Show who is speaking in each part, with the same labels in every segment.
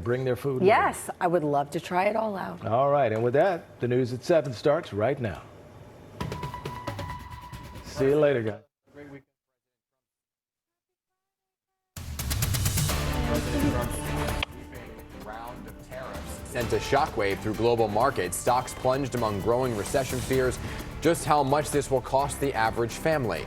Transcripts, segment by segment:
Speaker 1: bring their food with
Speaker 2: Yes, I would love to try it all out.
Speaker 1: them? All right, and with that, the news at 7 starts right now. See you later, guys.
Speaker 3: Great weekend. President Trump's sweeping round of tariffs sent a shockwave through global markets. Stocks plunged among growing recession fears. Just how much this will cost the average family.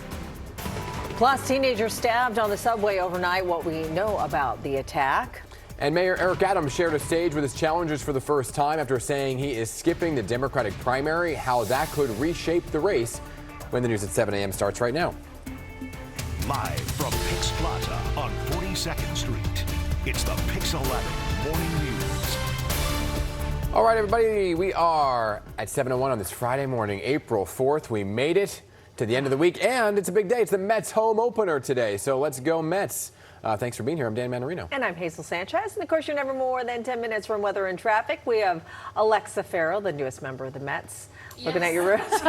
Speaker 2: Plus, teenagers stabbed on the subway overnight. What we know about the attack.
Speaker 3: And Mayor Eric Adams shared a stage with his challengers for the first time after saying he is skipping the Democratic primary. How that could reshape the race when the news at 7 a.m. starts right now.
Speaker 4: Live from PIX Plaza on 42nd Street, it's the PIX 11 Morning News.
Speaker 3: All right, everybody, we are at 7:01 on this Friday morning, April 4th. We made it to the end of the week, and it's a big day. It's the Mets home opener today, so let's go Mets. Thanks for being here. I'm Dan Mannarino.
Speaker 2: And I'm Hazel Sanchez. And of course, you're never more than 10 minutes from weather and traffic. We have Alexa Farrell, the newest member of the Mets. Yes. Looking at your wrist.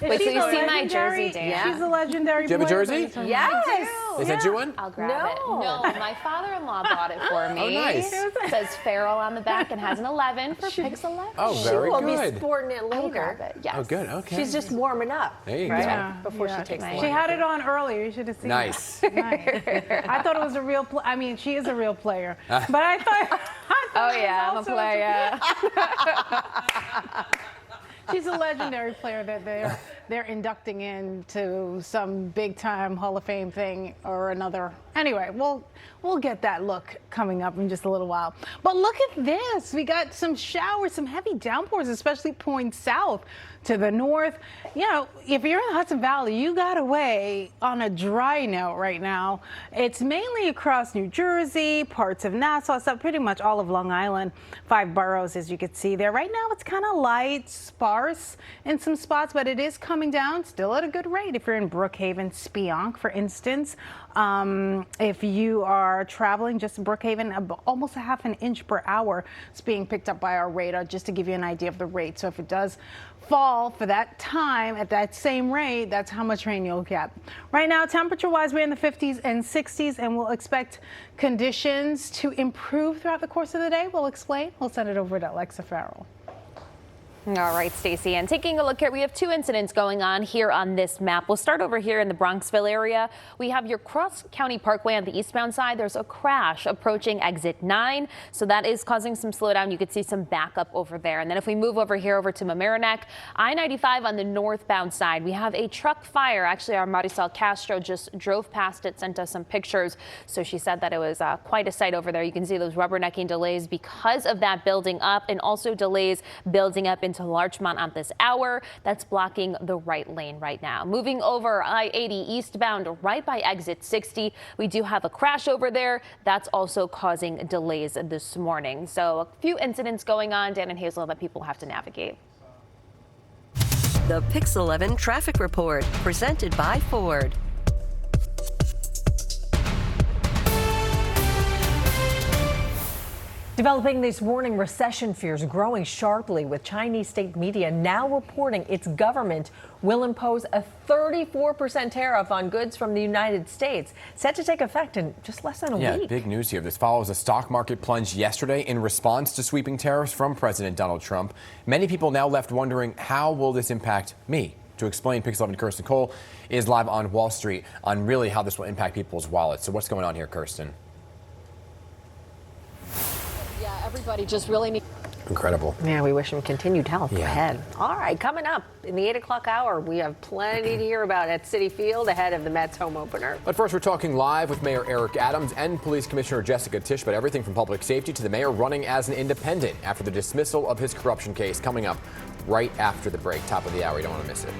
Speaker 5: Wait till you see my jersey, Dan.
Speaker 2: Yeah.
Speaker 6: She's a legendary
Speaker 3: Do you have a jersey?
Speaker 2: Yes.
Speaker 5: I do.
Speaker 3: Is that you one?
Speaker 5: I'll grab it. No, my father-in-law bought it for me.
Speaker 3: Oh, nice.
Speaker 5: It says Farrell on the back and has an 11 for PIX 11.
Speaker 3: Oh, very
Speaker 2: She will
Speaker 3: good.
Speaker 2: be sporting it
Speaker 5: I'll
Speaker 2: later.
Speaker 5: grab it. Yes.
Speaker 3: Oh, good. Okay.
Speaker 2: She's just warming up.
Speaker 3: There you
Speaker 2: right?
Speaker 3: go.
Speaker 6: Yeah.
Speaker 2: Before she takes the
Speaker 5: She
Speaker 6: She
Speaker 2: line.
Speaker 6: had it on earlier. You should have seen
Speaker 3: Nice.
Speaker 6: it. Nice. I thought it was a real I mean, she is a real player. But I thought
Speaker 5: Oh, yeah, I'm a player.
Speaker 6: She's a legendary player that they're inducting into some big time Hall of Fame thing or another. Anyway, we'll get that look coming up in just a little while. But look at this. We got some showers, some heavy downpours, especially points south to the north. You know, if you're in the Hudson Valley, you got away on a dry note right now. It's mainly across New Jersey, parts of Nassau, so pretty much all of Long Island, 5 boroughs, as you can see there. Right now, it's kind of light, sparse in some spots, but it is coming down still at a good rate. If you're in Brookhaven, Spionk, for instance, if you are traveling just in Brookhaven, almost a half an inch per hour is being picked up by our radar, just to give you an idea of the rate. So if it does fall for that time at that same rate, that's how much rain you'll get. Right now, temperature-wise, we're in the 50s and 60s, and we'll expect conditions to improve throughout the course of the day. We'll explain. We'll send it over to Alexa Farrell.
Speaker 5: All right, Stacey, and taking a look here, we have 2 incidents going on here on this map. We'll start over here in the Bronxville area. We have your Cross County Parkway on the eastbound side. There's a crash approaching exit 9, so that is causing some slowdown. You could see some backup over there. And then if we move over here over to Mamaroneck, I-95 on the northbound side, we have a truck fire. Actually, our Marisol Castro just drove past it, sent us some pictures. So she said that it was quite a sight over there. You can see those rubbernecking delays because of that building up, and also delays building up into Larchmont at this hour. That's blocking the right lane right now. Moving over I-80 eastbound right by exit 60, we do have a crash over there. That's also causing delays this morning. So a few incidents going on, Dan and Hazel, that people have to navigate.
Speaker 7: The PIX 11 traffic report presented by Ford.
Speaker 2: Developing this morning, recession fears growing sharply, with Chinese state media now reporting its government will impose a 34% tariff on goods from the United States, set to take effect in just less than a week.
Speaker 3: Yeah, big news here. This follows a stock market plunge yesterday in response to sweeping tariffs from President Donald Trump. Many people now left wondering, how will this impact me? To explain, PIX 11 Kirsten Cole is live on Wall Street on really how this will impact people's wallets. So what's going on here, Kirsten?
Speaker 8: Everybody just really needs.
Speaker 3: Incredible.
Speaker 2: Yeah, we wish him continued health ahead. All right, coming up in the 8 o'clock hour, we have plenty to hear about at Citi Field ahead of the Mets home opener.
Speaker 3: But first, we're talking live with Mayor Eric Adams and Police Commissioner Jessica Tisch about everything from public safety to the mayor running as an independent after the dismissal of his corruption case, coming up right after the break. Top of the hour. You don't want to miss it.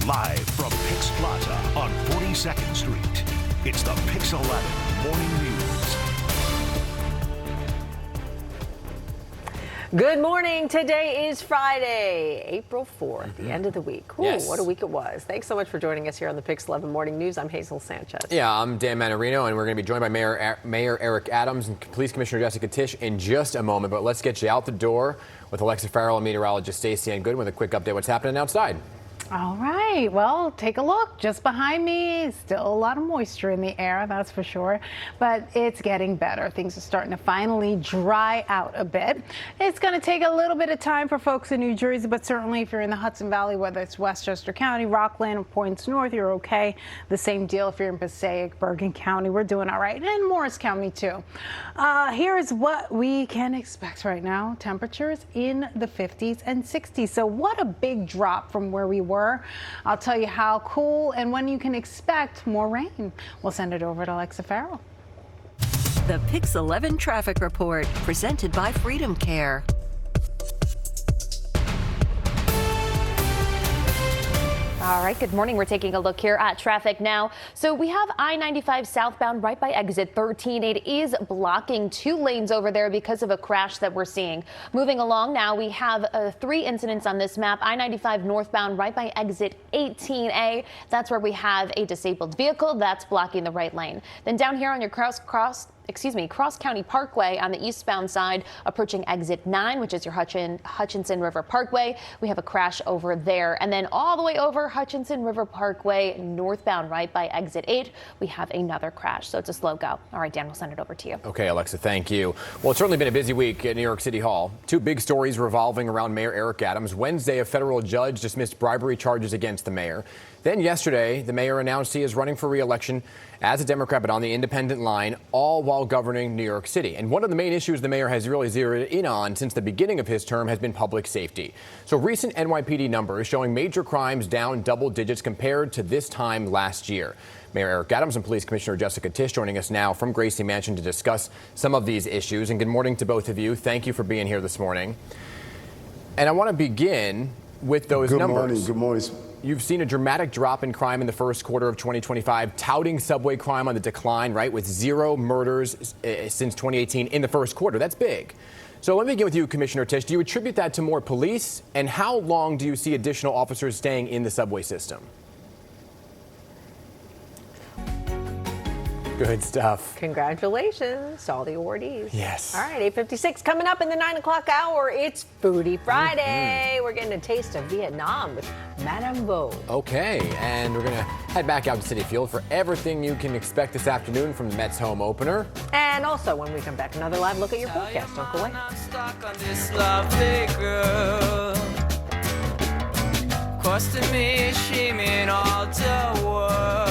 Speaker 4: Live from PIX Plaza on 42nd Street, it's the PIX 11 Morning News.
Speaker 2: Good morning. Today is Friday, April 4th, the end of the week. Ooh,
Speaker 3: Yes.
Speaker 2: What a week it was. Thanks so much for joining us here on the PIX 11 Morning News. I'm Hazel Sanchez.
Speaker 3: Yeah, I'm Dan Mannarino, and we're going to be joined by Mayor Eric Adams and Police Commissioner Jessica Tisch in just a moment. But let's get you out the door with Alexa Farrell and meteorologist Stacey Ann Good with a quick update what's happening outside.
Speaker 6: All right, well, take a look. Just behind me, still a lot of moisture in the air, that's for sure, but it's getting better. Things are starting to finally dry out a bit. It's going to take a little bit of time for folks in New Jersey, but certainly if you're in the Hudson Valley, whether it's Westchester County, Rockland, or points north, you're okay. The same deal if you're in Passaic, Bergen County, we're doing all right, and Morris County too. Here's what we can expect right now. Temperatures in the 50s and 60s, so what a big drop from where we were. I'll tell you how cool and when you can expect more rain. We'll send it over to Alexa Farrell.
Speaker 7: The PIX 11 traffic report presented by Freedom Care.
Speaker 5: All right, good morning. We're taking a look here at traffic now. So we have I-95 southbound right by exit 13. It is blocking 2 lanes over there because of a crash that we're seeing. Moving along now, we have 3 incidents on this map. I-95 northbound right by exit 18A. That's where we have a disabled vehicle that's blocking the right lane. Then down here on your Cross County Parkway on the eastbound side, approaching exit 9, which is your Hutchinson River Parkway. We have a crash over there. And then all the way over Hutchinson River Parkway northbound right by exit 8, we have another crash. So it's a slow go. All right, Dan, we'll send it over to you.
Speaker 3: Okay, Alexa, thank you. Well, it's certainly been a busy week at New York City Hall. 2 big stories revolving around Mayor Eric Adams. Wednesday, a federal judge dismissed bribery charges against the mayor. Then yesterday, the mayor announced he is running for re-election as a Democrat, but on the independent line, all while governing New York City. And one of the main issues the mayor has really zeroed in on since the beginning of his term has been public safety. So recent NYPD numbers showing major crimes down double digits compared to this time last year. Mayor Eric Adams and Police Commissioner Jessica Tisch joining us now from Gracie Mansion to discuss some of these issues. And good morning to both of you. Thank you for being here this morning. And I want to begin with those numbers.
Speaker 9: Good morning.
Speaker 3: You've seen a dramatic drop in crime in the first quarter of 2025, touting subway crime on the decline, right, with 0 murders since 2018 in the first quarter. That's big. So let me begin with you, Commissioner Tisch. Do you attribute that to more police? And how long do you see additional officers staying in the subway system? Good stuff.
Speaker 2: Congratulations to all the awardees.
Speaker 3: Yes.
Speaker 2: All right, 8:56 coming up in the 9 o'clock hour. It's Foodie Friday. We're getting a taste of Vietnam with Madame Vo.
Speaker 3: Okay, and we're going to head back out to Citi Field for everything you can expect this afternoon from the Mets home opener.
Speaker 2: And also, when we come back, another live look at your forecast. Don't go away.
Speaker 10: Costing me, shaming all the world.